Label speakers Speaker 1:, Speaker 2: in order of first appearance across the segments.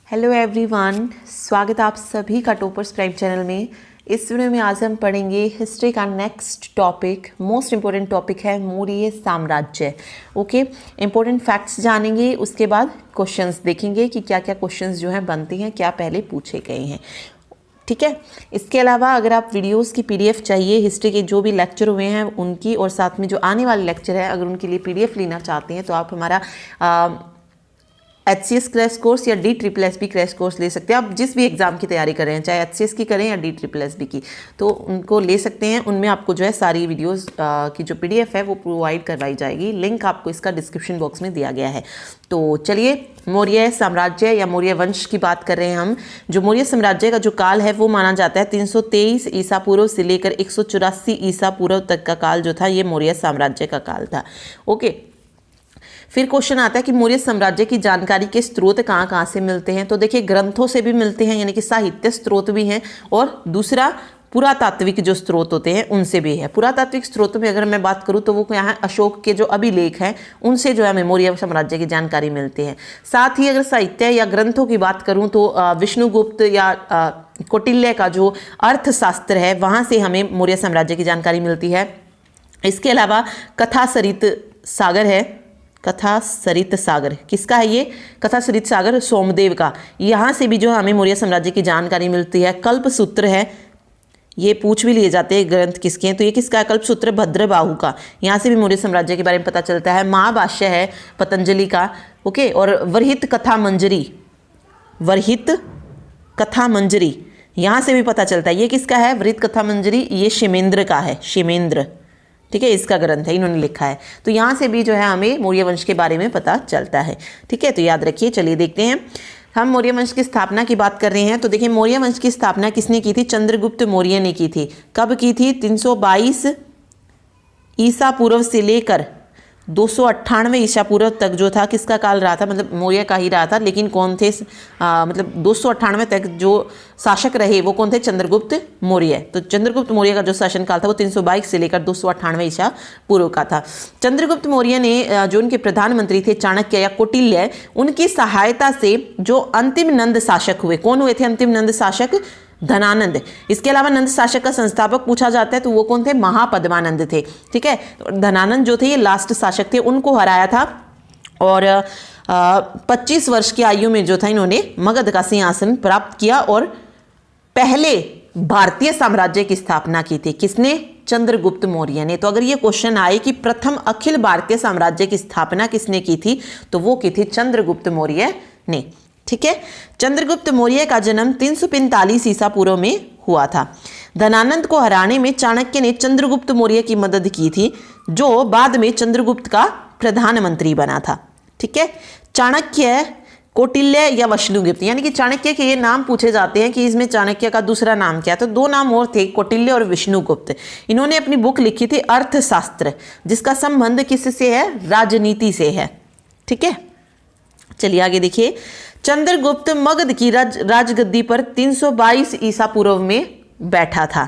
Speaker 1: Hello everyone, स्वागत है आप सभी का टॉपर्स प्राइम चैनल में। इस वीडियो में आज हम पढ़ेंगे हिस्ट्री का next topic, most important topic है मौर्य साम्राज्य। ओके, इम्पोर्टेंट फैक्ट्स जानेंगे, उसके बाद क्वेश्चंस देखेंगे कि क्या क्या क्वेश्चंस जो हैं बनते हैं, क्या पहले पूछे गए हैं। ठीक है, इसके अलावा अगर आप वीडियोस की पीडीएफ चाहिए, हिस्ट्री के जो भी लेक्चर हुए हैं उनकी, और साथ में जो आने वाले लेक्चर है अगर उनके लिए पीडीएफ लेना चाहते हैं तो आप हमारा HCS क्रैश कोर्स या DSSB क्रैश कोर्स ले सकते हैं। आप जिस भी एग्जाम की तैयारी कर रहे हैं, चाहे HCS की करें या DSSB की, तो उनको ले सकते हैं। उनमें आपको जो है सारी वीडियोस की जो PDF है वो प्रोवाइड करवाई जाएगी। लिंक आपको इसका डिस्क्रिप्शन बॉक्स में दिया गया है। तो चलिए, मौर्य साम्राज्य या मौर्य वंश की बात कर रहे हैं हम। जो मौर्य साम्राज्य का जो काल है वो माना जाता है 323 ईसा पूर्व से लेकर 184 ईसा पूर्व तक का काल जो था ये मौर्य साम्राज्य का काल था। ओके, फिर क्वेश्चन आता है कि मौर्य साम्राज्य की जानकारी के स्रोत कहाँ कहाँ से मिलते हैं। तो देखिए, ग्रंथों से भी मिलते हैं, यानी कि साहित्य स्रोत भी हैं, और दूसरा पुरातात्विक जो स्रोत होते हैं उनसे भी है। पुरातात्विक स्रोतों में अगर मैं बात करूं तो वो यहाँ अशोक के जो अभिलेख हैं उनसे जो है हमें मौर्य साम्राज्य की जानकारी मिलती है। साथ ही अगर साहित्य या ग्रंथों की बात करूं तो विष्णुगुप्त या कौटिल्य का जो अर्थशास्त्र है वहाँ से हमें मौर्य साम्राज्य की जानकारी मिलती है। इसके अलावा कथा सरित सागर है, कथा सरित सागर किसका है? ये कथा सरित सागर सोमदेव का, यहाँ से भी जो हमें मौर्य साम्राज्य की जानकारी मिलती है। कल्पसूत्र है, ये पूछ भी लिए जाते हैं ग्रंथ किसके हैं, तो ये किसका है? कल्पसूत्र भद्रबाहु का, यहाँ से भी मौर्य साम्राज्य के बारे में पता चलता है। महाभाष्य है पतंजलि का। ओके, और वरहित कथा मंजरी, वरहित कथा मंजरी यहाँ से भी पता चलता है। ये किसका है? वरहित कथा मंजरी, ये क्षेमेंद्र का है, क्षेमेंद्र, ठीक है, इसका ग्रंथ है, इन्होंने लिखा है। तो यहाँ से भी जो है हमें मौर्य वंश के बारे में पता चलता है। ठीक है, तो याद रखिए। चलिए देखते हैं, हम मौर्य वंश की स्थापना की बात कर रहे हैं। तो देखिए, मौर्य वंश की स्थापना किसने की थी? चंद्रगुप्त मौर्य ने की थी। कब की थी? 322 ईसा पूर्व से लेकर 298 ईसा पूर्व तक जो था किसका काल रहा था? मतलब मौर्य का ही रहा था, लेकिन कौन थे? मतलब 298 तक जो शासक रहे वो कौन थे? चंद्रगुप्त मौर्य। तो चंद्रगुप्त मौर्य का जो शासनकाल था वो 322 से लेकर 298 ईसा पूर्व का था। चंद्रगुप्त मौर्य ने जो उनके प्रधानमंत्री थे चाणक्य या कौटिल्य, उनकी सहायता से जो अंतिम नंद शासक हुए, कौन हुए थे अंतिम नंद शासक? धनानंद। इसके अलावा नंद शासक का संस्थापक पूछा जाता है तो वो कौन थे? महापद्मानंद थे। ठीक है, धनानंद जो थे ये लास्ट शासक थे, उनको हराया था। और 25 वर्ष की आयु में जो था इन्होंने मगध का सिंहासन प्राप्त किया और पहले भारतीय साम्राज्य की स्थापना की थी। किसने? चंद्रगुप्त मौर्य ने। तो अगर ये क्वेश्चन आए कि प्रथम अखिल भारतीय साम्राज्य की स्थापना किसने की थी, तो वो की थी चंद्रगुप्त मौर्य ने। ठीक है, चंद्रगुप्त मौर्य का जन्म 345 ईसा पूर्व में हुआ था। धनानंद को हराने में चाणक्य ने चंद्रगुप्त मौर्य की मदद की थी, जो बाद में चंद्रगुप्त का प्रधानमंत्री बना था। ठीक है, चाणक्य, कौटिल्य या विष्णुगुप्त, यानी कि चाणक्य के ये नाम पूछे जाते हैं कि इसमें चाणक्य का दूसरा नाम क्या है। तो दो नाम और थे, कौटिल्य और विष्णुगुप्त। इन्होंने अपनी बुक लिखी थी अर्थशास्त्र, जिसका संबंध किससे है? राजनीति से है। ठीक है, चलिए आगे देखिए। चंद्रगुप्त मगध की राजगद्दी पर 322 ईसा पूर्व में बैठा था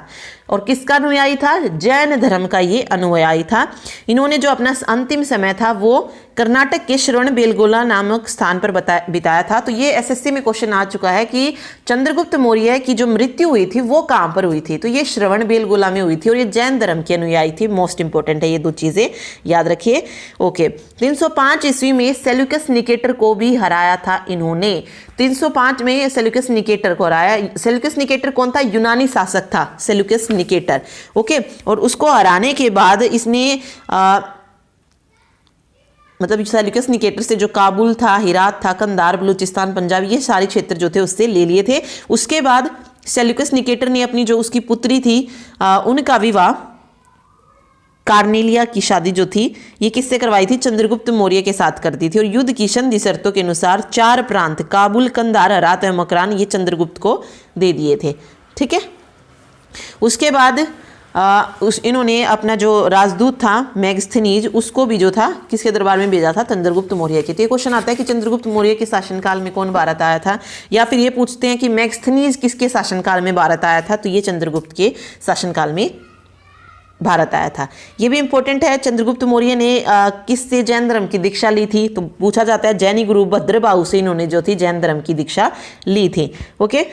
Speaker 1: और किसका अनुयायी था? जैन धर्म का ये अनुयायी था। इन्होंने जो अपना अंतिम समय था वो कर्नाटक के श्रवणबेलगोला नामक स्थान पर बिताया था। तो ये SSC में क्वेश्चन आ चुका है कि चंद्रगुप्त मौर्य की जो मृत्यु हुई थी वो कहाँ पर हुई थी? तो ये श्रवणबेलगोला में हुई थी और ये जैन धर्म के अनुयायी थी। मोस्ट इंपॉर्टेंट है, ये दो चीजें याद रखिए। ओके, 305 ईस्वी में सेल्यूकस निकेटर को भी हराया था इन्होंने। 305 में सेल्यूकस निकेटर को हराया। सेल्यूकस निकेटर कौन था? यूनानी शासक था सेल्यूकस निकेटर। ओके, और उसको हराने के बाद इसने मतलब सेल्यूकस निकेटर से जो काबुल था, हिरात था, कंधार, बलूचिस्तान, पंजाब, ये सारे क्षेत्र जो थे उससे ले लिए थे। उसके बाद सेल्यूकस निकेटर ने अपनी जो उसकी पुत्री थी उनका विवाह, कार्नेलिया की शादी जो थी ये किससे करवाई थी? चंद्रगुप्त मौर्य के साथ करती थी। और युद्ध की संधि शर्तों के अनुसार 4 प्रांत काबुल, कंधार, हेरात और मकरान ये चंद्रगुप्त को दे दिए थे। ठीक है, उसके बाद इन्होंने अपना जो राजदूत था मेगस्थनीज, उसको भी जो था किसके दरबार में भेजा था? चंद्रगुप्त मौर्य के। तो ये क्वेश्चन आता है कि चंद्रगुप्त मौर्य के शासनकाल में कौन भारत आया था, या फिर ये पूछते हैं कि मेगस्थनीज किसके शासनकाल में भारत आया था? तो ये चंद्रगुप्त के शासनकाल में भारत आया था। ये भी इंपॉर्टेंट है। चंद्रगुप्त मौर्य ने किससे जैन धर्म की दीक्षा ली थी, तो पूछा जाता है जैनी गुरु भद्रबाहु से इन्होंने जो थी जैन धर्म की दीक्षा ली थी। ओके,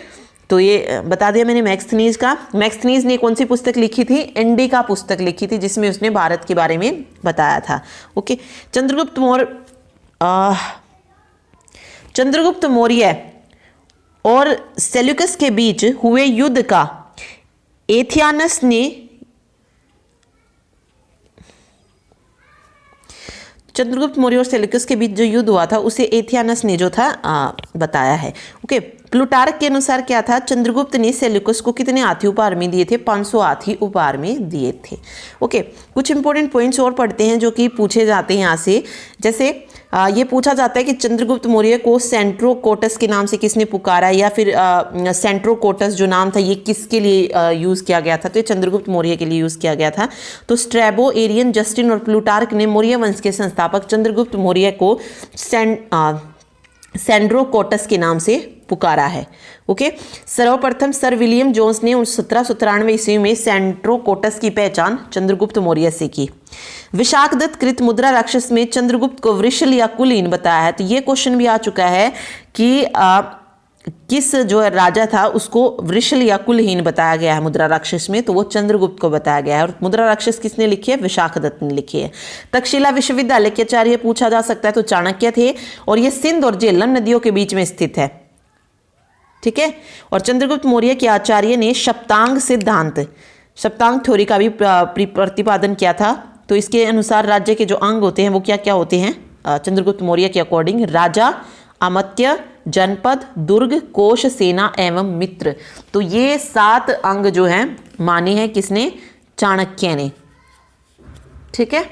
Speaker 1: तो ये बता दिया मैंने मैक्सथनीज का। मैक्सथनीज ने कौन सी पुस्तक लिखी थी, इंडिका पुस्तक लिखी थी, जिसमें उसने भारत के बारे में बताया था। ओके, चंद्रगुप्त मौर्य और सेल्यूकस के बीच हुए युद्ध का एथियानस ने चंद्रगुप्त मौर्य और सेल्यूकस के बीच जो युद्ध हुआ था उसे एथियानस ने जो था बताया है। ओके, प्लूटार्क के अनुसार क्या था, चंद्रगुप्त ने सेल्यूकस को कितने हाथी उपहार में दिए थे, 500 हाथी उपहार में दिए थे। ओके, कुछ इंपॉर्टेंट पॉइंट्स और पढ़ते हैं जो कि पूछे जाते हैं यहाँ से। जैसे ये पूछा जाता है कि चंद्रगुप्त मौर्य को सेंट्रोकोटस के नाम से किसने पुकारा, या फिर सेंट्रोकोटस जो नाम था ये किसके लिए यूज़ किया गया था, तो ये चंद्रगुप्त मौर्य के लिए यूज़ किया गया था। तो स्ट्रैबो, एरियन, जस्टिन और प्लूटार्क ने मौर्य वंश के संस्थापक चंद्रगुप्त मौर्य को सेंड्रोकोटस के नाम से पुकारा है। ओके, सर्वप्रथम सर विलियम जोन्स ने 1793 ईस्वी में सेंट्रोकोटस की पहचान चंद्रगुप्त मौर्य से की। विशाखदत्त कृत मुद्रा राक्षस में चंद्रगुप्त को वृषल या कुलीन बताया है। तो ये क्वेश्चन भी आ चुका है कि किस जो राजा था उसको वृषल या कुलहीन बताया गया है मुद्रा राक्षस में, तो वो चंद्रगुप्त को बताया गया है। और मुद्रा राक्षस किसने लिखी है, विशाखदत्त ने लिखी है। तक्षशिला विश्वविद्यालय के आचार्य पूछा जा सकता है, तो चाणक्य थे, और ये सिंध और झेलम नदियों के बीच में स्थित है। ठीक है, और चंद्रगुप्त मौर्य के आचार्य ने सप्तांग सिद्धांत, सप्तांग थ्योरी का भी प्रतिपादन किया था। तो इसके अनुसार राज्य के जो अंग होते हैं वो क्या क्या होते हैं, चंद्रगुप्त मौर्य के अकॉर्डिंग, राजा, अमात्य, जनपद, दुर्ग, कोश, सेना एवं मित्र। तो ये 7 अंग जो हैं माने हैं किसने, चाणक्य ने। ठीक है,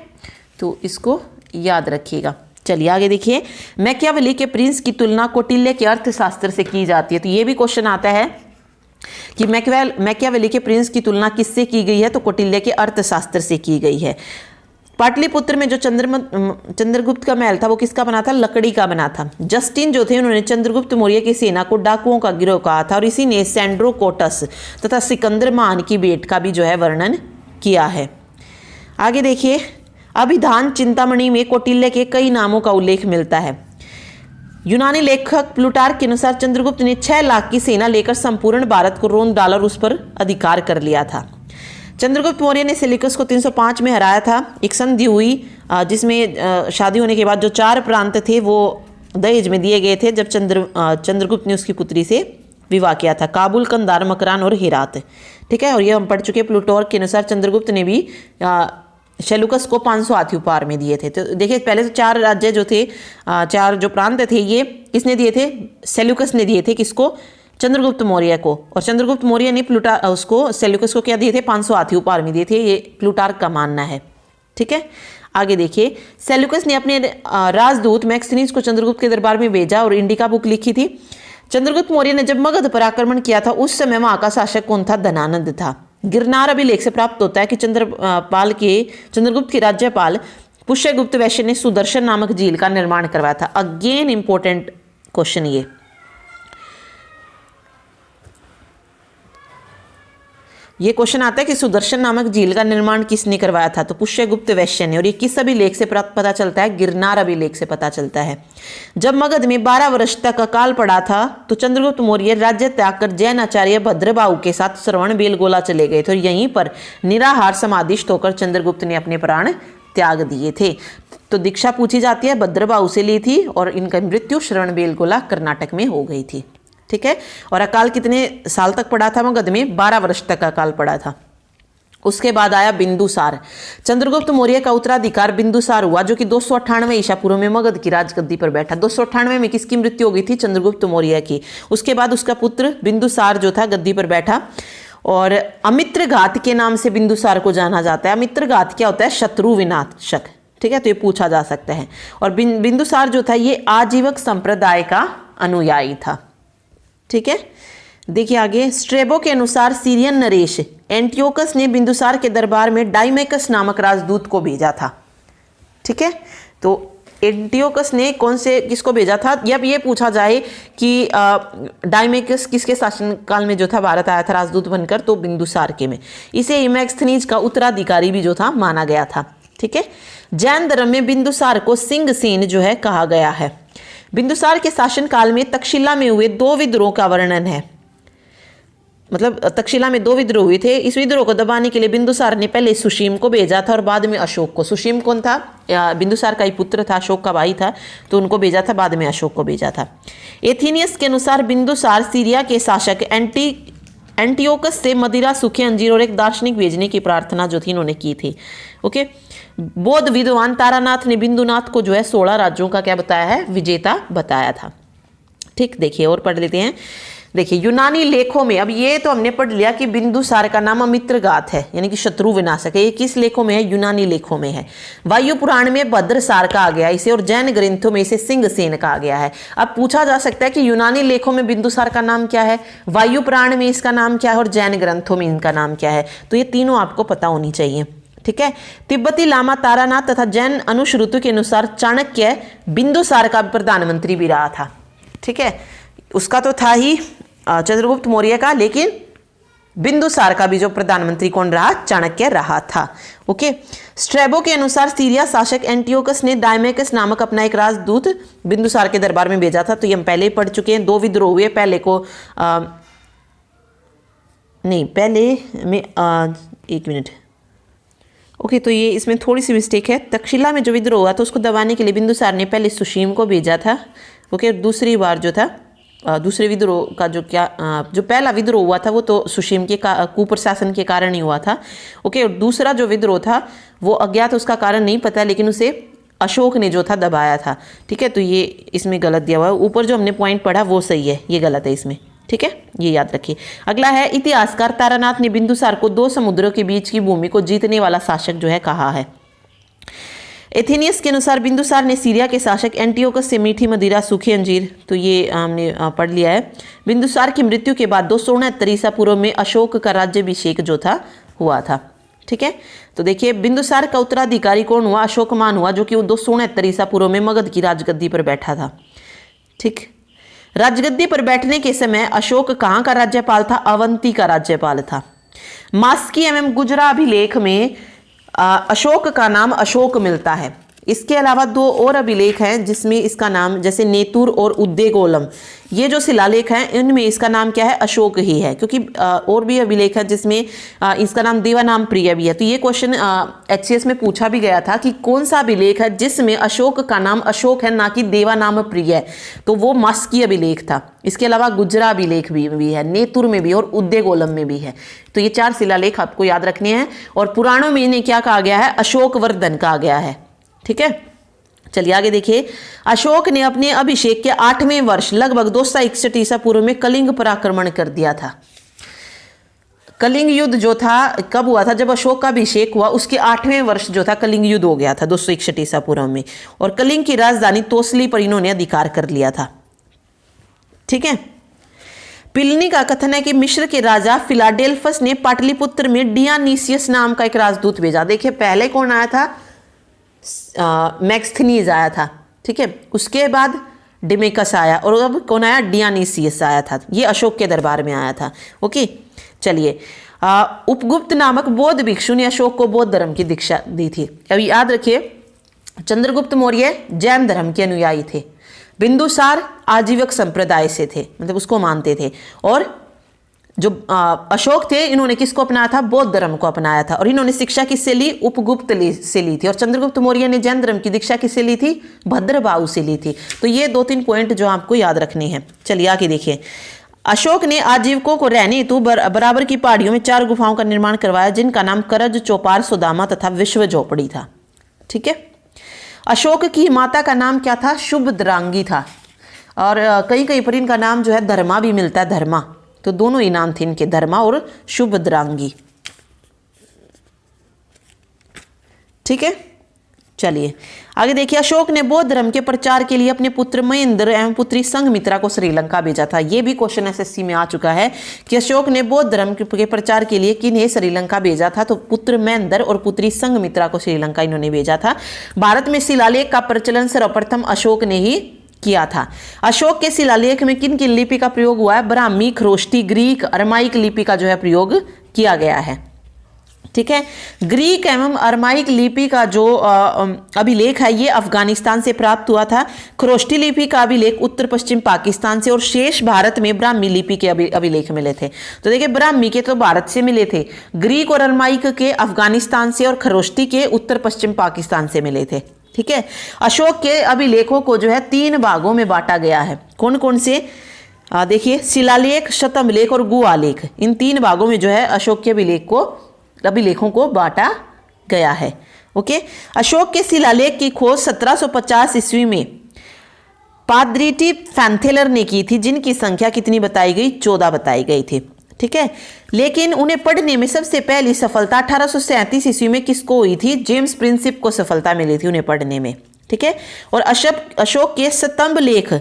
Speaker 1: तो इसको याद रखिएगा। चलिए आगे देखिए, मैकियावेली के प्रिंस की तुलना कौटिल्य के अर्थशास्त्र से की जाती है। तो ये भी क्वेश्चन आता है कि मैकियावेली के प्रिंस की तुलना किससे की गई है, तो कौटिल्य के अर्थशास्त्र से की गई है। पाटलिपुत्र में जो चंद्रगुप्त का महल था वो किसका बना था, लकड़ी का बना था। जस्टिन जो थे उन्होंने चंद्रगुप्त मौर्य की सेना को डाकुओं का गिरोह कहा था, और इसी ने सेंड्रोकोटस तथा सिकंदर महान की भेंट का भी जो है वर्णन किया है। आगे देखिए, अभिधान चिंतामणि में कौटिल्य के कई नामों का उल्लेख मिलता है। यूनानी लेखक प्लूटार्क के अनुसार चंद्रगुप्त ने 6 लाख की सेना लेकर संपूर्ण भारत को रोंद डाला और उस पर अधिकार कर लिया था। चंद्रगुप्त मौर्य ने सेल्यूकस को 305 में हराया था। एक संधि हुई जिसमें शादी होने के बाद जो 4 प्रांत थे वो दहेज में दिए गए थे, जब चंद्रगुप्त ने उसकी पुत्री से विवाह किया था, काबुल, कंधार, मकरान और हेरात। ठीक है, और ये हम पढ़ चुके। प्लूटार्क के अनुसार चंद्रगुप्त ने भी सेल्यूकस को 500 हाथी उपहार में दिए थे। तो देखिए, पहले तो 4 राज्य जो थे, 4 जो प्रांत थे, ये किसने दिए थे, सेल्यूकस ने दिए थे। किसको, चंद्रगुप्त मौर्य को। और चंद्रगुप्त मौर्य ने उसको सेल्यूकस को क्या दिए थे, 500 हाथी उपहार में दिए थे। ये प्लूटार्क का मानना है। ठीक है, आगे देखिए, सेल्यूकस ने अपने राजदूत मैक्सिनीज को चंद्रगुप्त के दरबार में भेजा और इंडिका बुक लिखी थी। चंद्रगुप्त मौर्य ने जब मगध पर आक्रमण किया था उस समय वहां का शासक कौन था, धनानंद था। गिरनार अभिलेख से प्राप्त होता है कि चंद्रगुप्त के राज्यपाल पुष्यगुप्त वैश्य ने सुदर्शन नामक झील का निर्माण करवाया था। अगेन इंपॉर्टेंट क्वेश्चन ये क्वेश्चन आता है कि सुदर्शन नामक झील का निर्माण किसने करवाया था, तो पुष्यगुप्त वैश्य ने। और ये किस अभिलेख से पता चलता है, गिरनार अभिलेख से पता चलता है। जब मगध में 12 वर्ष तक अकाल पड़ा था तो चंद्रगुप्त मौर्य राज्य त्याग कर जैन आचार्य भद्रबाहु के साथ श्रवण बेलगोला चले गए थे, और यहीं पर निराहार समाधिस्थ होकर चंद्रगुप्त ने अपने प्राण त्याग दिए थे। तो दीक्षा पूछी जाती है, भद्रबाहु से ली थी, और इनका मृत्यु श्रवण बेलगोला कर्नाटक में हो गई थी। ठीक है, और अकाल कितने साल तक पड़ा था मगध में, 12 वर्ष तक अकाल पड़ा था। उसके बाद आया बिंदुसार। चंद्रगुप्त मौर्य का उत्तराधिकार बिंदुसार हुआ, जो कि 298 ईसा पूर्व में मगध की राजगद्दी पर बैठा। 298 में किसकी मृत्यु हो गई थी, चंद्रगुप्त मौर्य की। उसके बाद उसका पुत्र बिंदुसार जो था गद्दी पर बैठा, और अमित्रघात के नाम से बिंदुसार को जाना जाता है। अमित्रघात क्या होता है, शत्रु विनाशक। ठीक है, तो ये पूछा जा सकता है। और बिंदुसार जो था ये आजीवक संप्रदाय का अनुयायी था। ठीक है, देखिए आगे, स्ट्रेबो के अनुसार सीरियन नरेश एंटियोकस ने बिंदुसार के दरबार में डाइमेकस नामक राजदूत को भेजा था। ठीक है, तो एंटियोकस ने कौन से किसको भेजा था, जब ये पूछा जाए कि डायमेकस किसके शासनकाल में जो था भारत आया था राजदूत बनकर, तो बिंदुसार के में। इसे हिमैक्स्थनीज का उत्तराधिकारी भी जो था माना गया था। ठीक है। जैन धर्म में बिंदुसार को सिंह सेन जो है कहा गया है। बिंदुसार के शासनकाल में तक्षशिला में हुए 2 विद्रोह का वर्णन है। मतलब तक्षशिला में 2 विद्रोह हुए थे। इस विद्रोह को दबाने के लिए बिंदुसार ने पहले सुशीम को भेजा था और बाद में अशोक को। सुशीम कौन था? बिंदुसार का ही पुत्र था, अशोक का भाई था, तो उनको भेजा था, बाद में अशोक को भेजा था। एथेनियस के अनुसार बिंदुसार सीरिया के शासक एंटियोकस से मदिरा, सूखे अंजीर और एक दार्शनिक भेजने की प्रार्थना जो थी इन्होंने की थी। ओके। बौद्ध विद्वान तारानाथ ने बिंदुनाथ को जो है 16 राज्यों का क्या बताया है? विजेता बताया था। ठीक, देखिए और पढ़ लेते हैं। देखिए यूनानी लेखों में, अब ये तो हमने पढ़ लिया कि बिंदुसार का नाम अमित्रघात है, यानी कि शत्रु विनाशक है। ये किस लेखों में है? यूनानी लेखों में है। वायु पुराण में भद्रसार कहा गया इसे, और जैन ग्रंथों में इसे सिंहसेन कहा गया है। अब पूछा जा सकता है कि यूनानी लेखों में बिंदुसार का नाम क्या है, वायु पुराण में इसका नाम क्या है, और जैन ग्रंथों में इनका नाम क्या है। तो ये तीनों आपको पता होनी चाहिए। ठीक है। तिब्बती लामा तारानाथ तथा जैन अनुश्रुति के अनुसार चाणक्य बिंदुसार का प्रधानमंत्री भी रहा था। ठीक है। उसका तो था ही चंद्रगुप्त मौर्य का, लेकिन बिंदुसार का भी जो प्रधानमंत्री कौन रहा? चाणक्य रहा था। ओके। स्ट्रैबो के अनुसार सीरिया शासक एंटियोकस ने डायमेकस नामक अपना एक राजदूत बिंदुसार के दरबार में भेजा था। तो ये हम पहले ही पढ़ चुके हैं। 2 विद्रोह हुए, पहले को नहीं, पहले में एक मिनट। ओके, तो ये इसमें थोड़ी सी मिस्टेक है। तक्षशिला में जो विद्रोह हुआ था उसको दबाने के लिए बिंदुसार ने पहले सुशीम को भेजा था। ओके। दूसरी बार जो था दूसरे विद्रोह का जो पहला विद्रोह हुआ था वो तो सुशीम के कुप्रशासन के कारण ही हुआ था। ओके। और दूसरा जो विद्रोह था वो अज्ञात, उसका कारण नहीं पता, लेकिन उसे अशोक ने जो था दबाया था। ठीक है। तो ये इसमें गलत दिया हुआ है। ऊपर जो हमने पॉइंट पढ़ा वो सही है, ये गलत है इसमें। ठीक है, ये याद रखिए। अगला है, इतिहासकार तारानाथ ने बिंदुसार को 2 समुद्रों के बीच की भूमि को जीतने वाला शासक जो है कहा है। एथेनियस के अनुसार बिंदुसार ने सीरिया के शासक एंटियोकस से मीठी मदिरा, सूखे अंजीर, तो ये हमने पढ़ लिया है। बिंदुसार की मृत्यु के बाद 269 ईसा पूर्व में अशोक का राज्याभिषेक जो था हुआ था। ठीक है। तो देखिए बिंदुसार का उत्तराधिकारी कौन हुआ? अशोकमान हुआ, जो कि वो 269 ईसा पूर्व में मगध की राजगद्दी पर बैठा था। ठीक। राजगद्दी पर बैठने के समय अशोक कहाँ का राज्यपाल था? अवंती का राज्यपाल था। मास्की एवं गुजरा अभिलेख में अशोक का नाम अशोक मिलता है। इसके अलावा 2 और अभिलेख हैं जिसमें इसका नाम, जैसे नेतुर और उद्देगोलम, ये जो शिलालेख हैं इनमें इसका नाम क्या है? अशोक ही है। क्योंकि और भी अभिलेख है जिसमें इसका नाम देवानाम प्रिय भी है। तो ये क्वेश्चन HCS में पूछा भी गया था कि कौन सा अभिलेख है जिसमें अशोक का नाम अशोक है, ना कि देवानाम प्रिय है। तो वो मास्की अभिलेख था। इसके अलावा गुजरा अभिलेख भी है, नेतुर में भी और उद्देगोलम में भी है। तो ये 4 शिलालेख आपको याद रखने हैं। और पुराणों में इन्हें क्या कहा गया है? अशोक वर्धन कहा गया है। ठीक है। चलिए आगे देखिए। अशोक ने अपने अभिषेक के 8वें वर्ष लगभग 261 ईसा पूर्व में कलिंग पर आक्रमण कर दिया था। कलिंग युद्ध जो था कब हुआ था? जब अशोक का अभिषेक हुआ उसके 8वें वर्ष जो था कलिंग युद्ध हो गया था 261 ईसा पूर्व में, और कलिंग की राजधानी तोसली पर इन्होंने अधिकार कर लिया था। ठीक है। पिलनी का कथन है कि मिस्र के राजा फिलाडेल्फस ने पाटलिपुत्र में डियानीसियस नाम का एक राजदूत भेजा। देखिए पहले कौन आया था? मैक्स्थनीज आया था। ठीक है। उसके बाद डिमेकस आया, और अब कौन आया? डियानीसियस आया था। ये अशोक के दरबार में आया था। ओके। चलिए, उपगुप्त नामक बौद्ध भिक्षु ने अशोक को बौद्ध धर्म की दीक्षा दी थी। अभी याद रखिए, चंद्रगुप्त मौर्य जैन धर्म के अनुयायी थे, बिंदुसार आजीवक संप्रदाय से थे, मतलब उसको मानते थे, और जो अशोक थे इन्होंने किसको अपनाया था? बौद्ध धर्म को अपनाया था। और इन्होंने शिक्षा किससे ली? उपगुप्त से ली थी। और चंद्रगुप्त मौर्य ने जैन धर्म की दीक्षा किससे ली थी? भद्रबाहु से ली थी। तो ये 2-3 पॉइंट जो आपको याद रखने हैं। चलिए आगे देखिए। अशोक ने आजीवकों को रहने हेतु बराबर की पहाड़ियों में 4 गुफाओं का निर्माण करवाया, जिनका नाम करज, चौपार, सुदामा तथा विश्व झोपड़ी था। ठीक है। अशोक की माता का नाम क्या था? शुभद्रांगी था। और कहीं कहीं पर इनका नाम जो है धर्मा भी मिलता है, धर्मा। तो दोनों ही नाम थे इनके, धर्मा और शुभद्रांगी। ठीक है। चलिए आगे देखिए, अशोक ने बौद्ध धर्म के प्रचार के लिए अपने पुत्र महेंद्र एवं पुत्री संघमित्रा को श्रीलंका भेजा था। ये भी क्वेश्चन एसएससी में आ चुका है कि अशोक ने बौद्ध धर्म के प्रचार के लिए किन्हें श्रीलंका भेजा था, तो पुत्र महेंद्र और पुत्री संघमित्रा को श्रीलंका इन्होंने भेजा था। भारत में शिलालेख का प्रचलन सर्वप्रथम अशोक ने ही किया था। अशोक के शिलालेख में किन किन लिपि का प्रयोग हुआ है? ब्राह्मी, खरोष्टी, ग्रीक, अरमाइक लिपि का जो है प्रयोग किया गया है। ठीक है, ग्रीक एवं अरमाइक लिपि का जो अभिलेख है ये अफगानिस्तान से प्राप्त हुआ था। खरोष्टी लिपि का अभिलेख उत्तर पश्चिम पाकिस्तान से, और शेष भारत में ब्राह्मी लिपि के अभिलेख मिले थे। तो देखिए, ब्राह्मी के तो भारत से मिले थे, ग्रीक और अरमाइक के अफगानिस्तान से, और खरोष्टी के उत्तर पश्चिम पाकिस्तान से मिले थे। ठीक है, अशोक के अभिलेखों को जो है 3 भागों में बांटा गया है। कौन कौन से? देखिए, शिलालेख, शतम्भलेख और गुहालेख, इन 3 भागों में जो है अशोक के अभिलेखों को बांटा गया है। ओके, अशोक के शिलालेख की खोज 1750 ईस्वी में पाद्रिटी फैंथेलर ने की थी, जिनकी संख्या कितनी बताई गई? 14 बताई गई थी। ठीक है, लेकिन उन्हें पढ़ने में सबसे पहली सफलता 1837 ईस्वी में किसको हुई थी? जेम्स प्रिंसिप को सफलता मिली थी उन्हें पढ़ने में। ठीक है, और अशोक के स्तंभ लेख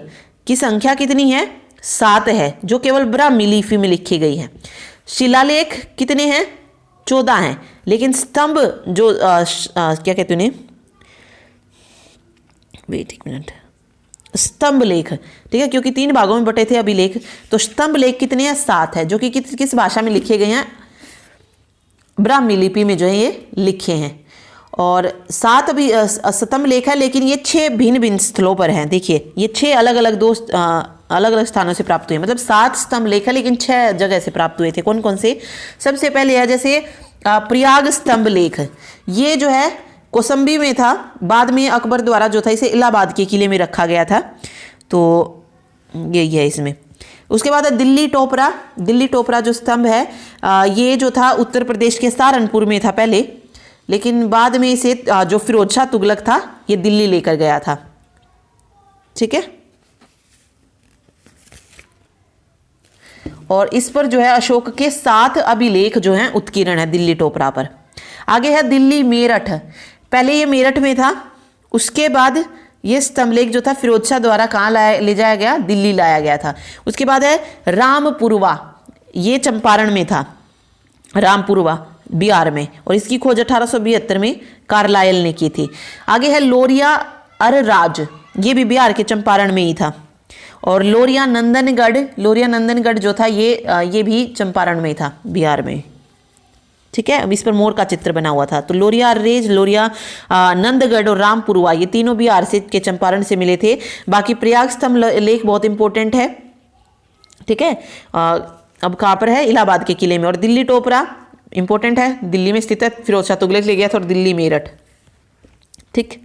Speaker 1: की संख्या कितनी है? 7 है, जो केवल ब्राह्मी लिपि में लिखी गई है। शिलालेख कितने हैं? 14 हैं, लेकिन स्तंभ जो क्या कहते उन्हें, वेट एक मिनट, स्तंभ लेख, ठीक है, क्योंकि 3 भागों में बटे थे अभिलेख, तो स्तंभ लेख कितने हैं? 7 है, जो कि किस भाषा में लिखे गए हैं? ब्राह्मी लिपि में जो है ये लिखे हैं। और 7 भी स्तंभ लेख है, लेकिन ये 6 भिन्न भिन्न स्थलों पर हैं। देखिए, ये 6 अलग अलग स्थानों से प्राप्त हुए, मतलब 7 स्तंभ लेख है, लेकिन 6 जगह से प्राप्त हुए थे। कौन कौन से? सबसे पहले है जैसे प्रयाग स्तंभ लेख, ये जो है कौसंबी में था, बाद में अकबर द्वारा जो था इसे इलाहाबाद के किले में रखा गया था, तो यही है इसमें। उसके बाद है दिल्ली टोपरा। दिल्ली टोपरा जो स्तंभ है ये जो था उत्तर प्रदेश के सहारनपुर में था पहले, लेकिन बाद में इसे जो फिरोज शाह तुगलक था ये दिल्ली लेकर गया था। ठीक है, और इस पर जो है अशोक के 7 अभिलेख जो हैं उत्कीर्ण है दिल्ली टोपरा पर। आगे है दिल्ली मेरठ, पहले ये मेरठ में था, उसके बाद ये स्तंभलेख जो था फिरोज शाह द्वारा कहाँ ले जाया गया? दिल्ली लाया गया था। उसके बाद है रामपुरवा, ये चंपारण में था, रामपुरवा बिहार में, और इसकी खोज 1872 में कार्लाइल ने की थी। आगे है लोरिया अरराज, ये भी बिहार के चंपारण में ही था। और लोरिया नंदनगढ़ जो था ये भी चंपारण में ही था, बिहार में। ठीक है, अब इस पर मोर का चित्र बना हुआ था। तो लोरिया अर्रेज, लोरिया नंदगढ़ और रामपुरवा ये तीनों बिहार से के चंपारण से मिले थे। बाकी प्रयाग स्तंभ लेख बहुत इंपॉर्टेंट है। ठीक है, अब कहाँ पर है? इलाहाबाद के किले में। और दिल्ली टोपरा इंपॉर्टेंट है, दिल्ली में स्थित है, फिरोज शाह तुगलक ले गया था, और दिल्ली मेरठ। ठीक,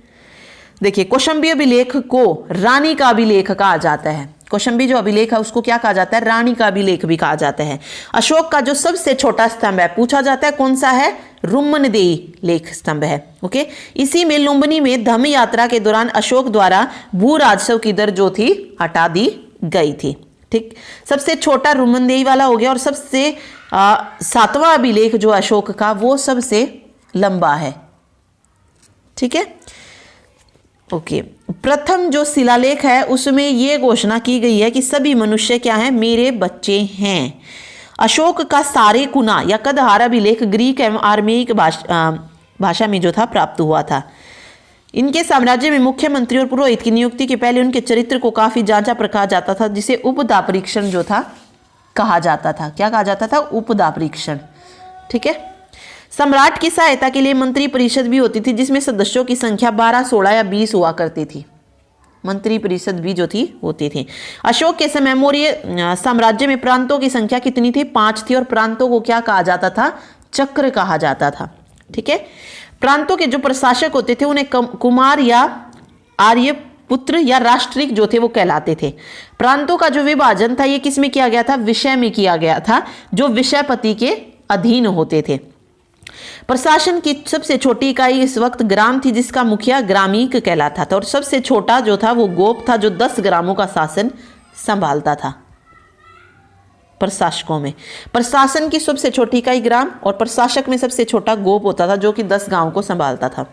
Speaker 1: देखिए, कौशंबी अभिलेख को रानी का अभिलेख कहा जाता है। कौशंबी जो अभिलेख है उसको क्या कहा जाता है? रानी का अभिलेख भी कहा जाता है। अशोक का जो सबसे छोटा स्तंभ है पूछा जाता है कौन सा है? रुम्मनदेही लेख स्तंभ है। ओके, इसी में लुम्बिनी में धम्म यात्रा के दौरान अशोक द्वारा भू राजस्व की दर जो थी हटा दी गई थी। ठीक, सबसे छोटा रुम्मनदेही वाला हो गया, और सबसे 7वां अभिलेख जो अशोक का वो सबसे लंबा है। ठीक है, ओके, प्रथम जो शिलालेख है उसमें यह घोषणा की गई है कि सभी मनुष्य क्या हैं? मेरे बच्चे हैं। अशोक का सारेकुना या कदहार अभिलेख ग्रीक एवं आर्मेयिक भाषा में जो था प्राप्त हुआ था। इनके साम्राज्य में मुख्यमंत्री और पुरोहित की नियुक्ति के पहले उनके चरित्र को काफी जांचा परखा जाता था, जिसे उपदा परीक्षण जो था कहा जाता था। क्या कहा जाता था? उपदा परीक्षण। ठीक है, सम्राट की सहायता के लिए मंत्री परिषद भी होती थी, जिसमें सदस्यों की संख्या 12, 16 या 20 हुआ करती थी। मंत्री परिषद भी जो थी होती थी। अशोक के समय मौर्य साम्राज्य में प्रांतों की संख्या कितनी थी? 5 थी, और प्रांतों को क्या कहा जाता था? चक्र कहा जाता था। ठीक है, प्रांतों के जो प्रशासक होते थे उन्हें कुमार या आर्य पुत्र या राष्ट्रिक जो थे वो कहलाते थे। प्रांतों का जो विभाजन था ये किस में किया गया था? विषय में किया गया था, जो विषयपति के अधीन होते थे। प्रशासन की सबसे छोटी इकाई इस वक्त ग्राम थी, जिसका मुखिया ग्रामीक कहलाता था, और सबसे छोटा जो था वो गोप था, जो 10 ग्रामों का शासन संभालता था। प्रशासकों में प्रशासन की सबसे छोटी इकाई ग्राम, और प्रशासक में सबसे छोटा गोप होता था, जो कि 10 गांव को संभालता था।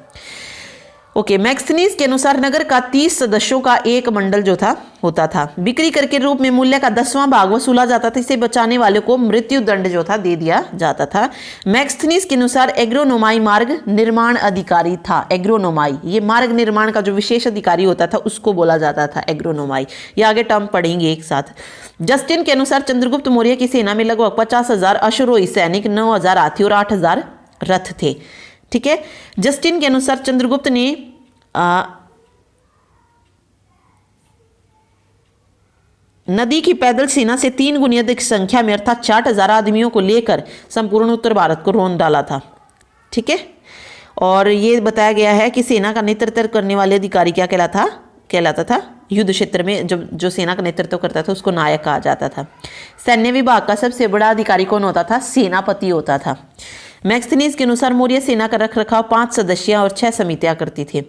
Speaker 1: ओके, मैक्सनीज के अनुसार नगर का 30 सदस्यों का एक मंडल जो था होता था। बिक्री कर के रूप में मूल्य का 10वां भाग वसूला जाता था। इसे बचाने वाले को मृत्यु दंड जो था दे दिया जाता था। मैक्सनीज के अनुसार एग्रोनोमाई मार्ग निर्माण अधिकारी था। एग्रोनोमाई, ये मार्ग निर्माण का जो विशेष अधिकारी होता था उसको बोला जाता था एग्रोनोमाई। ये आगे टर्म पढ़ेंगे एक साथ। जस्टिन के अनुसार चंद्रगुप्त मौर्य की सेना में लगभग 50,000 अश्वरोही सैनिक, 9,000 हाथी और 8,000 रथ थे। ठीक है, जस्टिन के अनुसार चंद्रगुप्त ने नदी की पैदल सेना से 3 गुनी अधिक संख्या में अर्थात 60,000 आदमियों को लेकर संपूर्ण उत्तर भारत को रौंद डाला था। ठीक है, और ये बताया गया है कि सेना का नेतृत्व करने वाले अधिकारी क्या कहलाता था युद्ध क्षेत्र में जो सेना का नेतृत्व करता था उसको नायक कहा जाता था। सैन्य विभाग का सबसे बड़ा अधिकारी कौन होता था? सेनापति होता था। मैक्सनीज के अनुसार मौर्य सेना का रखरखाव 5 सदस्या और 6 समितियां करती थे।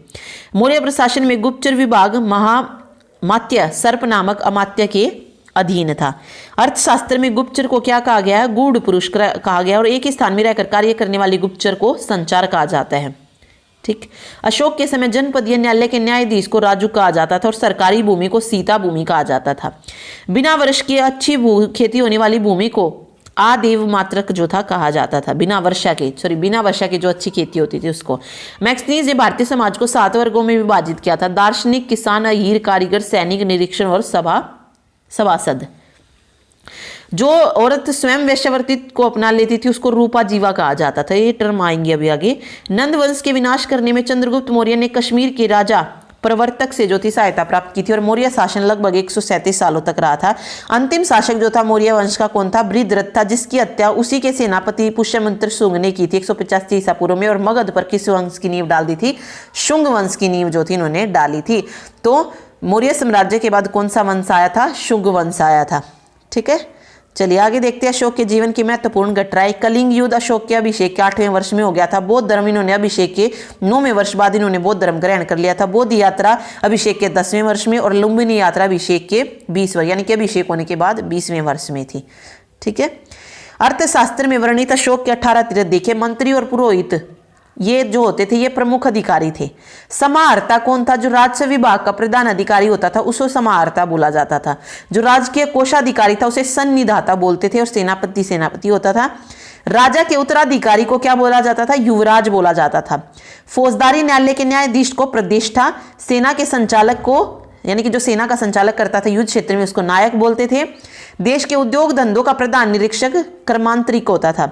Speaker 1: मौर्य प्रशासन में गुप्तचर विभाग महामात्य सर्प नामक अमात्य के अधीन था। अर्थशास्त्र में गुप्तचर को क्या कहा गया है? गूढ़ पुरुष कहा गया, और एक ही स्थान में रहकर कार्य करने वाले गुप्तचर को संचार कहा जाता है। ठीक, अशोक के समय जनपदीय न्यायालय के न्यायाधीश को राजू कहा जाता था और सरकारी भूमि को सीता भूमि कहा जाता था। बिना वर्ष की अच्छी खेती होने वाली भूमि को आदेव मात्रक जो था कहा जाता था। बिना वर्षा की जो अच्छी खेती होती थी उसको। मैक्सनीज ने भारतीय समाज को 7 वर्गों में विभाजित किया था। दार्शनिक, किसान, अहीर, कारीगर, सैनिक, निरीक्षण और सभासद। जो औरत स्वयं वैश्यावृत्ति को अपना लेती थी उसको रूपा जीवा कहा जाता था। ये टर्म आएंगे अभी आगे। नंद वंश के विनाश करने में चंद्रगुप्त मौर्य ने कश्मीर के राजा प्रवर्तक से जो थी सहायता प्राप्त की थी, और मौर्य शासन लगभग 137 सालों तक रहा था। अंतिम शासक जो था मौर्य वंश का कौन था? बृहद्रथ था, जिसकी हत्या उसी के सेनापति पुष्यमित्र शुंग ने की थी 185 ईसा पूर्व में, और मगध पर किस वंश की नींव डाल दी थी? शुंग वंश की नींव जो थी इन्होंने डाली थी। तो मौर्य साम्राज्य के बाद कौन सा वंश आया था? शुंग वंश आया था। ठीक है, चलिए आगे देखते हैं अशोक के जीवन की महत्वपूर्ण घटनाएं। कलिंग युद्ध अशोक के अभिषेक के 8वें वर्ष में हो गया था। बौद्ध धर्म इन्होंने अभिषेक के 9वें वर्ष बाद इन्होंने बौद्ध धर्म ग्रहण कर लिया था। बौद्ध यात्रा अभिषेक के 10वें वर्ष में, और लुम्बिनी यात्रा अभिषेक के 20 वर्ष यानी कि अभिषेक होने के बाद 20वें वर्ष में थी। ठीक है, अर्थशास्त्र में वर्णित अशोक के 18 तीर्थ देखे। मंत्री और पुरोहित ये जो होते थे ये प्रमुख अधिकारी थे। समाहर्ता कौन था? जो राजस्व विभाग का प्रधान अधिकारी होता था उसको समाहर्ता बोला जाता था। जो राजकीय कोषाधिकारी था उसे सन्निधाता बोलते थे, और सेनापति होता था। राजा के उत्तराधिकारी को क्या बोला जाता था? युवराज बोला जाता था। फौजदारी न्यायालय के न्यायाधीश को प्रतिष्ठा, सेना के संचालक को यानी कि जो सेना का संचालक करता था युद्ध क्षेत्र में उसको नायक बोलते थे। देश के उद्योग धंधों का प्रधान निरीक्षक कर्मांतरिक होता था।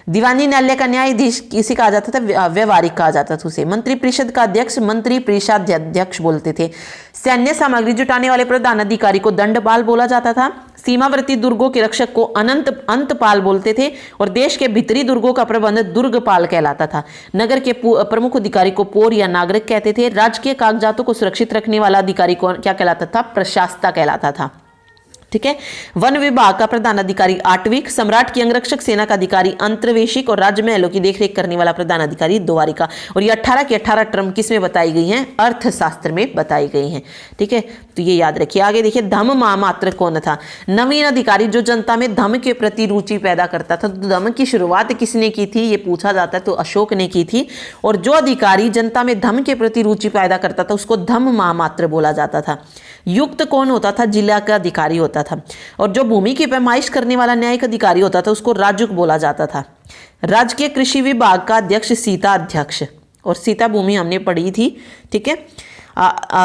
Speaker 1: दीवानी न्यायालय का न्यायाधीश किसे कहा जाता था? व्यवहारिक कहा जाता था उसे। मंत्री परिषद का अध्यक्ष मंत्री परिषदाध्यक्ष बोलते थे। सैन्य सामग्री जुटाने वाले प्रधान अधिकारी को दंडपाल बोला जाता था। सीमावर्ती दुर्गों के रक्षक को अंतपाल बोलते थे, और देश के भीतरी दुर्गों का प्रबंध दुर्गपाल कहलाता था। नगर के प्रमुख अधिकारी को पौर या नागरिक कहते थे। राजकीय कागजातों को सुरक्षित रखने वाला अधिकारी को क्या कहलाता था? प्रशासता कहलाता था। ठीक है, वन विभाग का प्रधान अधिकारी आटविक, सम्राट की अंगरक्षक सेना का अधिकारी अंतर्वेशिक, और राजमहलों की देखरेख करने वाला प्रधान अधिकारी द्वारिका। और ये 18 की 18 टर्म किसमें बताई गई हैं? अर्थशास्त्र में बताई गई हैं। ठीक है, तो ये याद रखिए। आगे देखिए, धम्म महामात्र कौन था? नवीन अधिकारी जो जनता में धम्म के प्रति रुचि पैदा करता था। तो धम्म की शुरुआत किसने की थी ये पूछा जाता है, तो अशोक ने की थी। और जो अधिकारी जनता में धम्म के प्रति रुचि पैदा करता था उसको धम्म महामात्र बोला जाता था। युक्त कौन होता था? जिला का अधिकारी होता था। और जो भूमि की पैमाइश करने वाला न्यायिक अधिकारी होता था उसको राजुक बोला जाता था। राजकीय कृषि विभाग का अध्यक्ष सीता अध्यक्ष, और सीता भूमि हमने पढ़ी थी। ठीक है,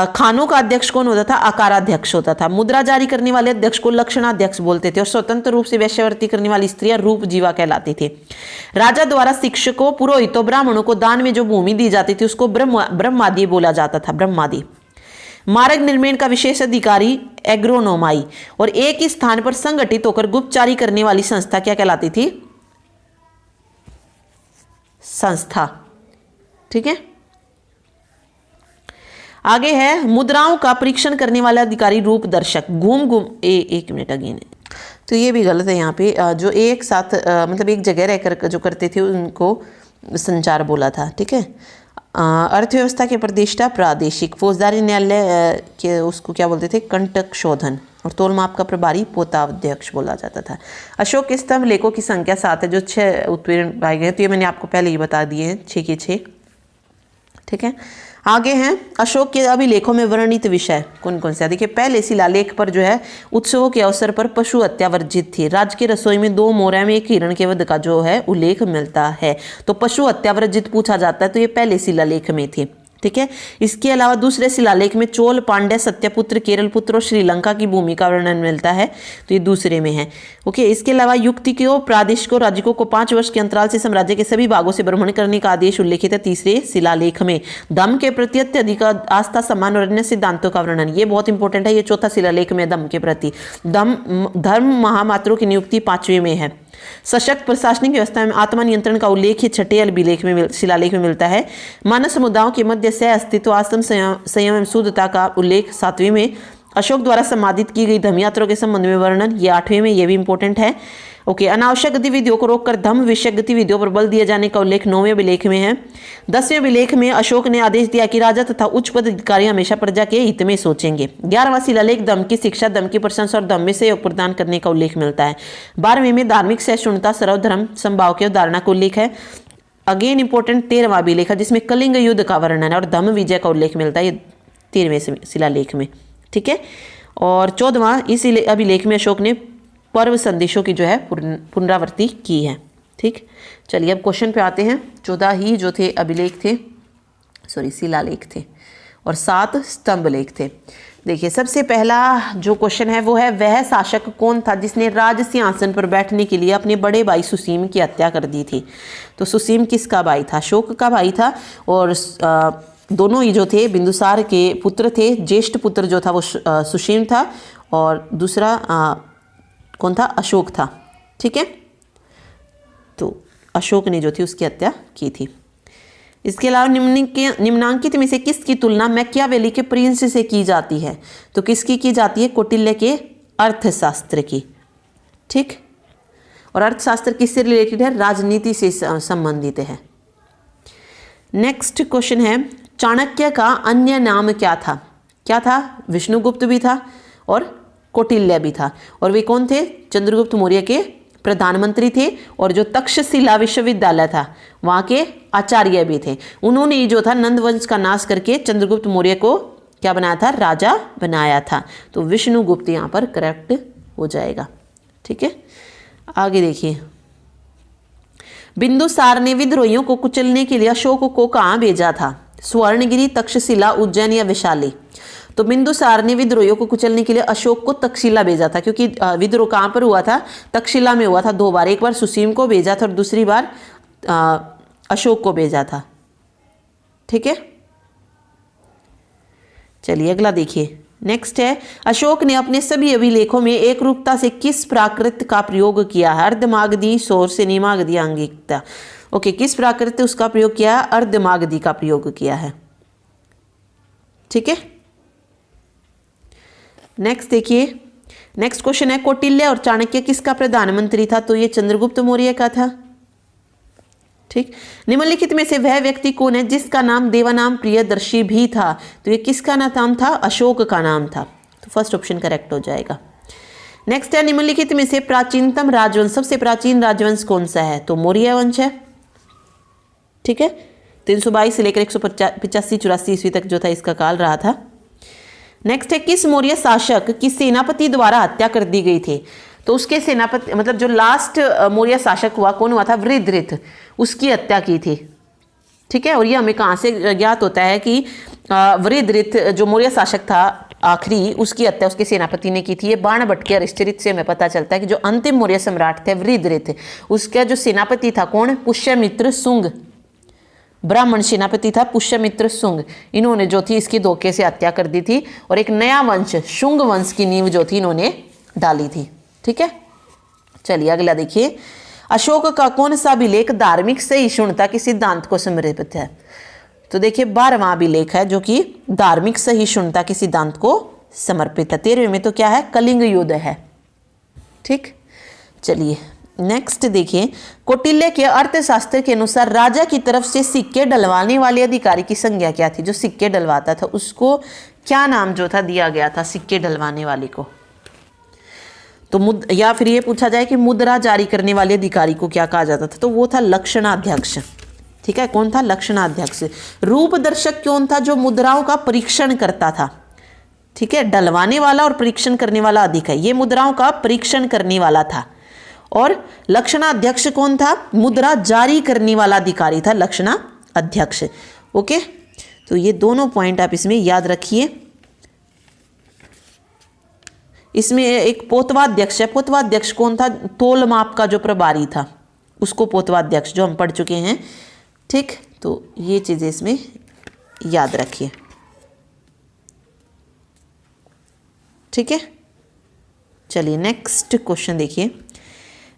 Speaker 1: खानों का अध्यक्ष कौन होता था? आकाराध्यक्ष होता था। मुद्रा जारी करने वाले अध्यक्ष को लक्षणाध्यक्ष बोलते थे, और स्वतंत्र रूप से वैश्यावृत्ति करने वाली स्त्रियां रूप जीवा कहलाती थी। राजा द्वारा शिक्षकों, पुरोहितों, ब्राह्मणों को दान में जो भूमि दी जाती थी उसको ब्रह्मादि बोला जाता था। ब्रह्मादि। मार्ग निर्माण का विशेष अधिकारी एग्रोनोमाई, और एक ही स्थान पर संगठित होकर गुप्तचारी करने वाली संस्था क्या कहलाती थी? संस्था। ठीक है, आगे है मुद्राओं का परीक्षण करने वाला अधिकारी रूप दर्शक। एक मिनट अगेन, तो ये भी गलत है यहाँ पे। जो एक साथ मतलब एक जगह रहकर जो करते थे उनको संचार बोला था। ठीक है, अर्थव्यवस्था के प्रतिष्ठा प्रादेशिक। फौजदारी न्यायालय के उसको क्या बोलते थे? कंटक शोधन। और तोल माप का प्रभारी पोताध्यक्ष बोला जाता था। अशोक के स्तंभ लेखों की संख्या 7 है, जो 6 उत्तीर्ण पाए गए। तो ये मैंने आपको पहले ही बता दिए हैं, 6 के 6। ठीक है, आगे हैं अशोक के अभिलेखों में वर्णित विषय कौन कौन से। देखिए पहले शिलालेख पर जो है उत्सवों के अवसर पर पशु हत्या वर्जित थी। राज्य की रसोई में 2 मोरा में 1 हिरण के वध का जो है उल्लेख मिलता है। तो पशु हत्या वर्जित पूछा जाता है तो ये पहले शिलालेख में थी। ठीक है। इसके अलावा दूसरे शिलालेख में चोल, पांड्य, सत्यपुत्र, केरलपुत्र और श्रीलंका की भूमि का वर्णन मिलता है, तो ये दूसरे में है। ओके। इसके अलावा युक्तिकों, प्रादेशिकों, राज्यों को 5 वर्ष के अंतराल से साम्राज्य के सभी भागों से भ्रमण करने का आदेश उल्लेखित है तीसरे शिलालेख में। धम्म के प्रति अत्यधिक आस्था, सम्मान और अन्य सिद्धांतों का वर्णन, ये बहुत इंपॉर्टेंट है, ये चौथा शिलालेख में धम्म के प्रति। धर्म महामात्रों की नियुक्ति 5वें में है। सशक्त प्रशासनिक व्यवस्था में आत्मा नियंत्रण का उल्लेख 6ठे अभिलेख में शिलालेख में मिलता है। मानव समुदायों के मध्य सह अस्तित्व, आश्रम संयम एवं शुद्धता का उल्लेख 7वें में। अशोक द्वारा संपादित की गई धर्म यात्रा के संबंध में वर्णन, ये 8वें में, ये भी इंपॉर्टेंट है। ओके। अनावश्यक गतिविधियों को रोककर धम्म विषय गतिविधियों पर बल दिए जाने का उल्लेख 9वें अभिलेख में है। 10वें अभिलेख में अशोक ने आदेश दिया कि राजा तथा उच्च पद अधिकारी हमेशा प्रजा के हित में सोचेंगे। 11वां शिलालेख धम्म की शिक्षा, धम्म की प्रशंसा और धम्म में सहयोग प्रदान करने का उल्लेख मिलता है। 12वें में धार्मिक सहिष्णुता, सर्वधर्म समभाव के अवधारणा का उल्लेख है। अगेन इंपॉर्टेंट 13वां अभिलेख है जिसमें कलिंग युद्ध का वर्णन है और धम्म विजय का उल्लेख मिलता है, ये 13वें शिलालेख में। ठीक है। और 14वां इस अभिलेख में अशोक ने पर्व संदेशों की जो है पुनरावृत्ति की है। ठीक। चलिए अब क्वेश्चन पे आते हैं। 14 ही जो थे अभिलेख थे, सॉरी शिलालेख थे, और 7 स्तंभ लेख थे। देखिए सबसे पहला जो क्वेश्चन है वो है, वह शासक कौन था जिसने राज सिंहासन पर बैठने के लिए अपने बड़े भाई सुसीम की हत्या कर दी थी। तो सुसीम किसका भाई था? अशोक का भाई था। और दोनों ही जो थे बिंदुसार के पुत्र थे। ज्येष्ठ पुत्र जो था वो सुसीम था और दूसरा कौन था? अशोक था। ठीक है। तो अशोक ने जो थी उसकी हत्या की थी। इसके अलावा निम्नांकित में से किसकी तुलना मैकियावेली के प्रिंस से की जाती है? तो किसकी की जाती है? कौटिल्य के अर्थशास्त्र की। ठीक। और अर्थशास्त्र किससे रिलेटेड है? राजनीति से संबंधित है। नेक्स्ट क्वेश्चन है, चाणक्य का अन्य नाम क्या था? क्या था? विष्णुगुप्त भी था और कौटिल्य भी था। और वे कौन थे? चंद्रगुप्त मौर्य के प्रधानमंत्री थे और जो तक्षशिला विश्वविद्यालय था वहाँ के आचार्य भी थे। उन्होंने ही जो था नंद वंश का नाश करके चंद्रगुप्त मौर्य को क्या बनाया था? राजा बनाया था। तो विष्णुगुप्त यहाँ पर करेक्ट हो जाएगा। ठीक है। आगे देखिए, बिंदुसार ने विद्रोहियों को कुचलने के लिए अशोक को कहाँ भेजा था? स्वर्णगिरी, तक्षशिला, उज्जैन या वैशाली? तो बिंदुसार ने विद्रोहियों को कुचलने के लिए अशोक को तक्षशिला भेजा था, क्योंकि विद्रोह कहाँ पर हुआ था? तक्षशिला में हुआ था 2 बार। एक बार सुसीम को भेजा था और दूसरी बार अशोक को भेजा था। ठीक है। चलिए अगला देखिए। नेक्स्ट है, अशोक ने अपने सभी अभिलेखों में एक रूपता से किस प्राकृत का प्रयोग किया है? अर्धमागधी, सौर से निमागधी, आंगिकता। ओके। किस प्राकृत उसका प्रयोग किया? अर्धमागधी का प्रयोग किया है। ठीक है। नेक्स्ट देखिए, नेक्स्ट क्वेश्चन है, कौटिल्य और चाणक्य किसका प्रधानमंत्री था? तो ये चंद्रगुप्त मौर्य का था। ठीक। निम्नलिखित में से वह व्यक्ति कौन है जिसका नाम देवानाम प्रियदर्शी भी था? तो ये किसका नाम था? अशोक का नाम था। तो फर्स्ट ऑप्शन करेक्ट हो जाएगा। नेक्स्ट है, निम्नलिखित में से प्राचीनतम राजवंश, सबसे प्राचीन राजवंश कौन सा है? तो मौर्य वंश है। ठीक है। 322 से लेकर 185-84 ईस्वी तक जो था इसका काल रहा था। नेक्स्ट है, किस मौर्य शासक की सेनापति द्वारा हत्या कर दी गई थी? तो उसके सेनापति मतलब जो लास्ट मौर्य शासक हुआ कौन हुआ था? वृद्धृत, उसकी हत्या की थी। ठीक है। और ये हमें कहाँ से ज्ञात होता है कि वृद्धृत जो मौर्य शासक था आखिरी, उसकी हत्या उसके सेनापति ने की थी। ये बाणभट्ट के अरिष्टचरित से हमें पता चलता है कि जो अंतिम मौर्य सम्राट थे वृद्धृत, उसका जो सेनापति था कौन? पुष्यमित्र शुंग, ब्राह्मण सेनापति था पुष्यमित्र शुंग। इन्होंने जो थी इसकी धोखे से हत्या कर दी थी और एक नया वंश शुंग वंश की नींव जो थी इन्होंने डाली थी। ठीक है। चलिए अगला देखिए, अशोक का कौन सा अभिलेख धार्मिक सहिष्णुता के सिद्धांत को समर्पित है? तो देखिए 12वां अभिलेख है जो कि धार्मिक सहिष्णुता के सिद्धांत को समर्पित है। 13वें में तो क्या है? कलिंग युद्ध है। ठीक। चलिए नेक्स्ट देखिए, कौटिल्य के अर्थशास्त्र के अनुसार राजा की तरफ से सिक्के डलवाने वाले अधिकारी की संज्ञा क्या थी? जो सिक्के डलवाता था उसको क्या नाम जो था दिया गया था सिक्के डलवाने वाले को? तो या फिर ये पूछा जाए कि मुद्रा जारी करने वाले अधिकारी को क्या कहा जाता था? तो वो था लक्षणाध्यक्ष। ठीक है, कौन था? लक्षणाध्यक्ष। रूपदर्शक कौन था? जो मुद्राओं का परीक्षण करता था। ठीक है, डलवाने वाला और परीक्षण करने वाला अधिक है, ये मुद्राओं का परीक्षण करने वाला था। और लक्षणाध्यक्ष कौन था? मुद्रा जारी करने वाला अधिकारी था लक्षणाध्यक्ष। ओके, तो ये दोनों पॉइंट आप इसमें याद रखिए। इसमें एक पोतवाध्यक्ष है। पोतवाध्यक्ष कौन था? तोल माप का जो प्रभारी था उसको पोतवाध्यक्ष, जो हम पढ़ चुके हैं। ठीक, तो ये चीजें इसमें याद रखिए। ठीक है, चलिए नेक्स्ट क्वेश्चन देखिए।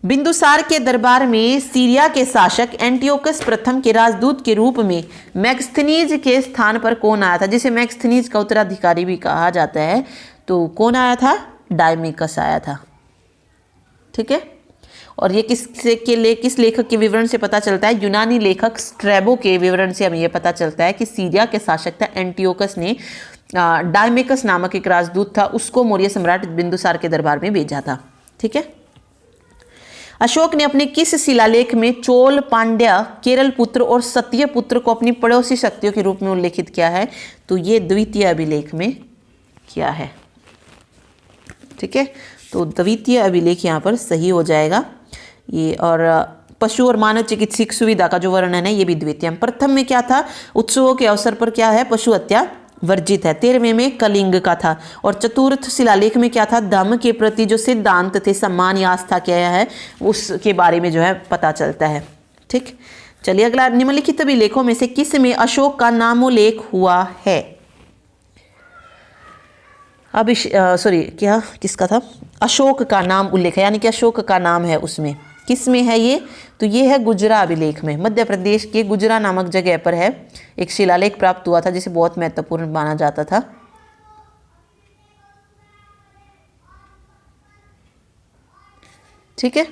Speaker 1: बिंदुसार के दरबार में सीरिया के शासक एंटियोकस प्रथम के राजदूत के रूप में मैक्सथनीज के स्थान पर कौन आया था? जिसे मैक्सथनीज का उत्तराधिकारी भी कहा जाता है। तो कौन आया था? डायमिकस आया था। ठीक है, और ये किस लेखक के विवरण से पता चलता है? यूनानी लेखक स्ट्रैबो के विवरण से हमें यह पता चलता है कि सीरिया के शासक था एंटियोकस ने डायमिकस नामक एक राजदूत था, उसको मौर्य सम्राट बिंदुसार के दरबार में भेजा था। ठीक है, अशोक ने अपने किस शिलालेख में चोल, पांड्या, केरल पुत्र और सत्य पुत्र को अपनी पड़ोसी शक्तियों के रूप में उल्लेखित किया है? तो ये द्वितीय अभिलेख में किया है। ठीक है, तो द्वितीय अभिलेख यहाँ पर सही हो जाएगा ये। और पशु और मानव चिकित्सक सुविधा का जो वर्णन है ये भी द्वितीय। प्रथम में क्या था? उत्सवों के अवसर पर क्या है? पशु हत्या वर्जित है। 13वें में कलिंग का था। और चतुर्थ शिलालेख में क्या था? धर्म के प्रति जो सिद्धांत थे, सम्मान या आस्था क्या है, उसके बारे में जो है पता चलता है। ठीक, चलिए अगला, निम्नलिखित अभिलेखों में से किस में अशोक का नामोल्लेख हुआ है? किसका था? अशोक का नाम उल्लेख है, यानी कि अशोक का नाम है उसमें। किस में है ये? तो ये है गुजरा अभिलेख में। मध्य प्रदेश के गुजरा नामक जगह पर है, एक शिलालेख प्राप्त हुआ था जिसे बहुत महत्वपूर्ण माना जाता था। ठीक है,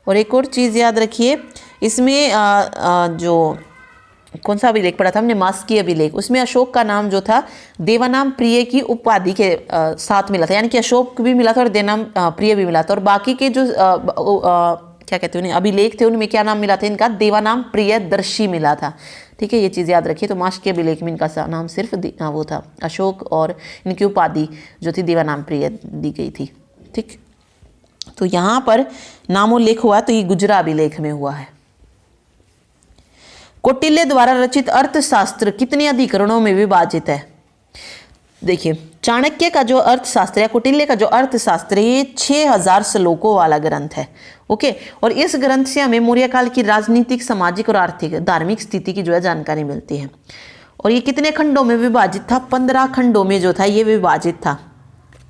Speaker 1: और एक और चीज याद रखिए, इसमें जो कौन सा अभिलेख पढ़ा था हमने? मास्की अभिलेख। उसमें अशोक का नाम जो था देवानाम प्रिय की उपाधि के साथ मिला था, यानी कि अशोक भी मिला था और देवनाम प्रिय भी मिला था। और बाकी के जो क्या कहते हैं उन्हें अभिलेख थे, उनमें क्या नाम मिला था इनका? देवानाम प्रियदर्शी मिला था। ठीक है, ये चीज़ याद रखिए। तो मास्की अभिलेख में इनका नाम सिर्फ वो था अशोक, और इनकी उपाधि जो थी देवानाम प्रिय दी गई थी। ठीक, तो यहाँ पर नामोल्लेख हुआ तो ये गुजरा अभिलेख में हुआ है। कौटिल्य द्वारा रचित अर्थशास्त्र कितने अधिकरणों में विभाजित है? देखिए, चाणक्य का जो अर्थशास्त्र है, कौटिल्य का जो अर्थशास्त्र है, ये 6000 श्लोकों वाला ग्रंथ है। ओके, और इस ग्रंथ से हमें मौर्य काल की राजनीतिक, सामाजिक और आर्थिक, धार्मिक स्थिति की जो है जानकारी मिलती है। और ये कितने खंडों में विभाजित था? 15 खंडों में जो था ये विभाजित था।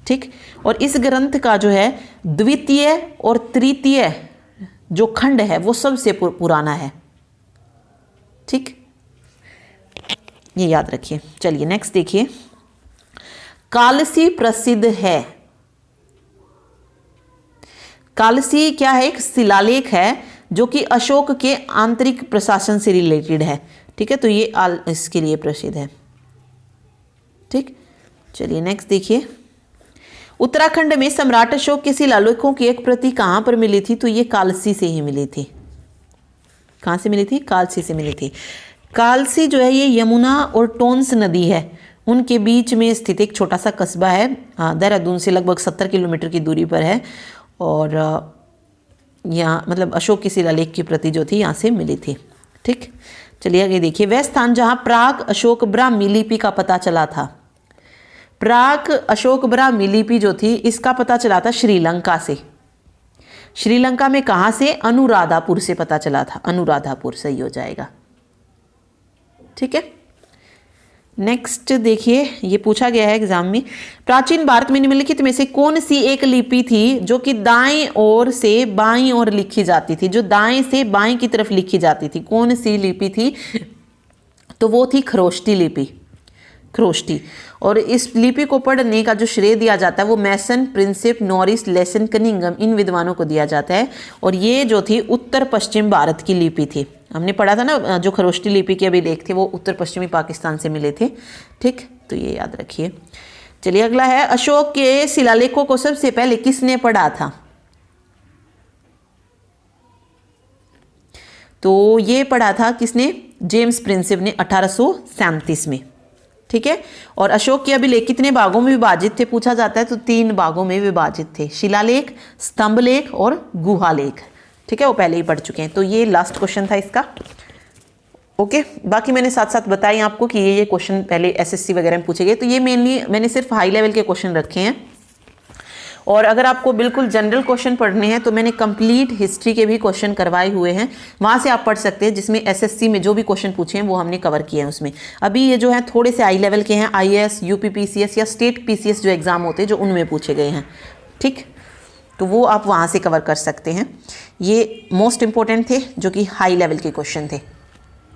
Speaker 1: ठीक, और इस ग्रंथ का जो है द्वितीय और तृतीय जो खंड है वो सबसे पुराना है। ठीक, ये याद रखिए। चलिए नेक्स्ट देखिए, कालसी प्रसिद्ध है। कालसी क्या है? एक शिलालेख है जो कि अशोक के आंतरिक प्रशासन से रिलेटेड है। ठीक है, तो ये इसके लिए प्रसिद्ध है। ठीक, चलिए नेक्स्ट देखिए, उत्तराखंड में सम्राट अशोक के शिलालेखों की एक प्रति कहां पर मिली थी? तो ये कालसी से ही मिली थी। कहाँ से मिली थी? कालसी से मिली थी। कालसी जो है ये यमुना और टोंस नदी है उनके बीच में स्थित एक छोटा सा कस्बा है। देहरादून से लगभग 70 किलोमीटर की दूरी पर है। और यहाँ मतलब अशोक की शिलालेख की प्रति जो थी यहाँ से मिली थी। ठीक, चलिए आगे देखिए, वह स्थान जहाँ प्राग अशोक ब्राह्मी लिपि का पता चला था। प्राग अशोक ब्राह्मी लिपि जो थी इसका पता चला था श्रीलंका से। श्रीलंका में कहाँ से? अनुराधापुर से पता चला था। अनुराधापुर सही हो जाएगा। ठीक है, नेक्स्ट देखिए, ये पूछा गया है एग्जाम में, प्राचीन भारत में निम्नलिखित में से कौन सी एक लिपि थी जो कि दाएं ओर से बाईं ओर लिखी जाती थी? जो दाएं से बाईं की तरफ लिखी जाती थी, कौन सी लिपि थी? तो वो थी खरोष्टी लिपि। खरोष्टी। और इस लिपि को पढ़ने का जो श्रेय दिया जाता है वो मैसन, प्रिंसिप, नॉरिस, लेसन, कनिंगम इन विद्वानों को दिया जाता है। और ये जो थी उत्तर पश्चिम भारत की लिपि थी। हमने पढ़ा था ना, जो खरोष्टी लिपि के अभिलेख थे वो उत्तर पश्चिमी पाकिस्तान से मिले थे। ठीक, तो ये याद रखिए। चलिए अगला है, अशोक के शिलालेखों को सबसे पहले किसने पढ़ा था? तो ये पढ़ा था किसने? जेम्स प्रिंसेप ने 1837 में। ठीक है। और अशोक के अभिलेख कितने भागों में विभाजित थे पूछा जाता है, तो 3 भागों में विभाजित थे, शिलालेख, स्तंभलेख और गुहालेख। ठीक है, वो पहले ही पढ़ चुके हैं। तो ये लास्ट क्वेश्चन था इसका। ओके, बाकी मैंने साथ साथ बताई आपको कि ये क्वेश्चन पहले एसएससी वगैरह में पूछे गए। तो ये मेनली मैंने सिर्फ हाई लेवल के क्वेश्चन रखे हैं। और अगर आपको बिल्कुल जनरल क्वेश्चन पढ़ने हैं तो मैंने कंप्लीट हिस्ट्री के भी क्वेश्चन करवाए हुए हैं, वहाँ से आप पढ़ सकते हैं, जिसमें एसएससी में जो भी क्वेश्चन पूछे हैं वो हमने कवर किए हैं उसमें। अभी ये जो है थोड़े से हाई लेवल के हैं, आईएएस, यूपी पीसीएस या स्टेट पीसीएस जो एग्ज़ाम होते हैं जो उनमें पूछे गए हैं। ठीक, तो वो आप वहाँ से कवर कर सकते हैं। ये मोस्ट इंपॉर्टेंट थे जो कि हाई लेवल के क्वेश्चन थे।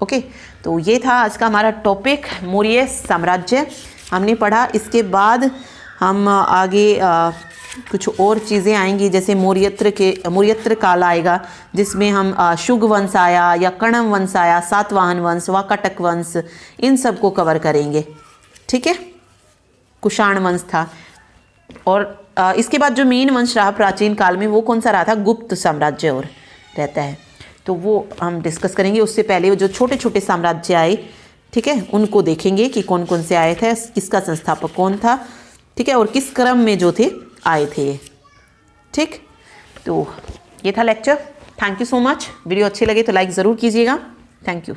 Speaker 1: ओके, तो ये था आज का हमारा टॉपिक, मौर्य साम्राज्य हमने पढ़ा। इसके बाद हम आगे कुछ और चीज़ें आएंगी, जैसे मौर्यत्र काल आएगा, जिसमें हम शुग वंश आया या कणव वंश आया, सातवाहन वंश, वाकाटक वंश, इन सब को कवर करेंगे। ठीक है, कुषाण वंश था। और इसके बाद जो मेन वंश रहा प्राचीन काल में वो कौन सा रहा था? गुप्त साम्राज्य और रहता है, तो वो हम डिस्कस करेंगे। उससे पहले वो जो छोटे छोटे साम्राज्य आए, ठीक है, उनको देखेंगे कि कौन कौन से आए थे, किसका संस्थापक कौन था, ठीक है, और किस क्रम में जो थे आए थे। ठीक, तो ये था lecture. Thank you so much. Video अच्छी लगे तो लाइक ज़रूर कीजिएगा। Thank you.